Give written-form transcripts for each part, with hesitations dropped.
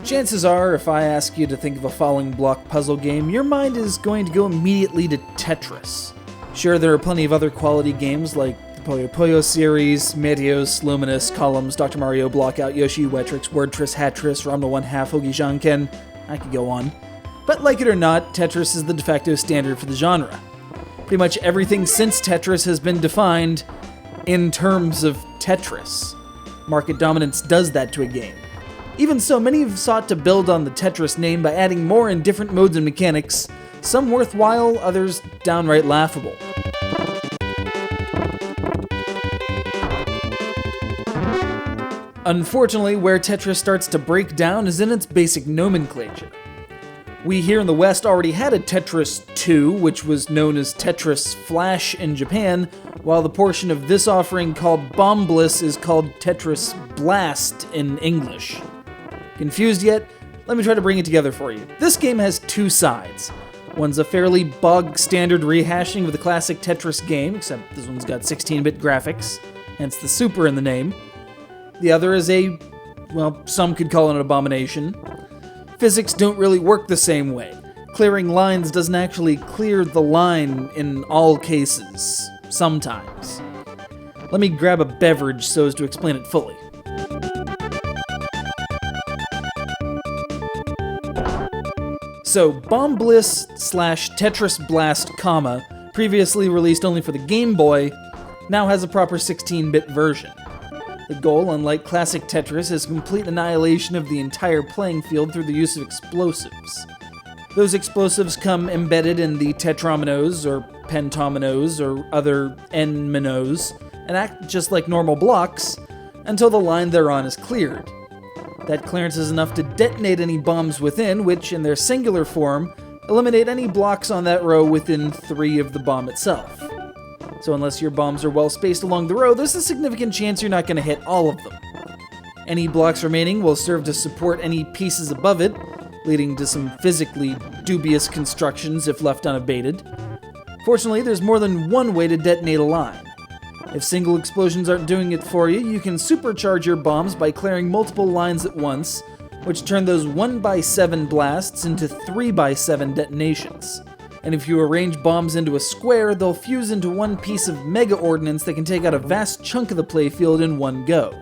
Chances are, if I ask you to think of a following block puzzle game, your mind is going to go immediately to Tetris. Sure, there are plenty of other quality games like the Puyo Puyo series, Meteos, Luminous, Columns, Dr. Mario, Blockout, Yoshi, Wetrix, Wordtris, Hatris, Ramna 1/2, Hoagie Janken. I could go on. But like it or not, Tetris is the de facto standard for the genre. Pretty much everything since Tetris has been defined in terms of Tetris. Market dominance does that to a game. Even so, many have sought to build on the Tetris name by adding more and different modes and mechanics, some worthwhile, others downright laughable. Unfortunately, where Tetris starts to break down is in its basic nomenclature. We here in the West already had a Tetris 2, which was known as Tetris Flash in Japan, while the portion of this offering called Bombliss is called Tetris Blast in English. Confused yet? Let me try to bring it together for you. This game has two sides. One's a fairly bog-standard rehashing of the classic Tetris game, except this one's got 16-bit graphics, hence the super in the name. The other is some could call it an abomination. Physics don't really work the same way. Clearing lines doesn't actually clear the line in all cases. Sometimes. Let me grab a beverage so as to explain it fully. So, Bombliss / Tetris Blast, previously released only for the Game Boy, now has a proper 16-bit version. The goal, unlike classic Tetris, is complete annihilation of the entire playing field through the use of explosives. Those explosives come embedded in the tetrominoes, or pentominoes, or other n-minos, and act just like normal blocks, until the line they're on is cleared. That clearance is enough to detonate any bombs within, which, in their singular form, eliminate any blocks on that row within 3 of the bomb itself. So unless your bombs are well spaced along the row, there's a significant chance you're not going to hit all of them. Any blocks remaining will serve to support any pieces above it, leading to some physically dubious constructions if left unabated. Fortunately, there's more than one way to detonate a line. If single explosions aren't doing it for you, you can supercharge your bombs by clearing multiple lines at once, which turn those 1x7 blasts into 3x7 detonations. And if you arrange bombs into a square, they'll fuse into one piece of mega ordnance that can take out a vast chunk of the playfield in one go.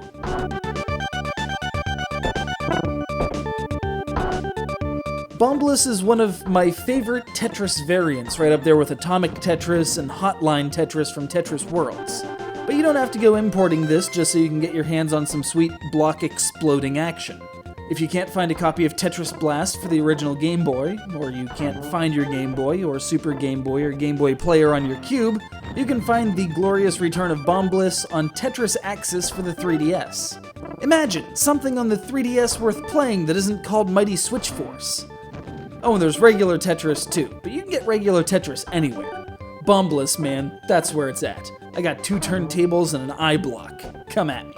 Bombliss is one of my favorite Tetris variants, right up there with Atomic Tetris and Hotline Tetris from Tetris Worlds. But you don't have to go importing this just so you can get your hands on some sweet block-exploding action. If you can't find a copy of Tetris Blast for the original Game Boy, or you can't find your Game Boy, or Super Game Boy, or Game Boy Player on your Cube, you can find the glorious return of Bombliss on Tetris Axis for the 3DS. Imagine something on the 3DS worth playing that isn't called Mighty Switch Force. Oh, and there's regular Tetris too, but you can get regular Tetris anywhere. Bombliss, man, that's where it's at. I got 2 turntables and an iBlock. Come at me.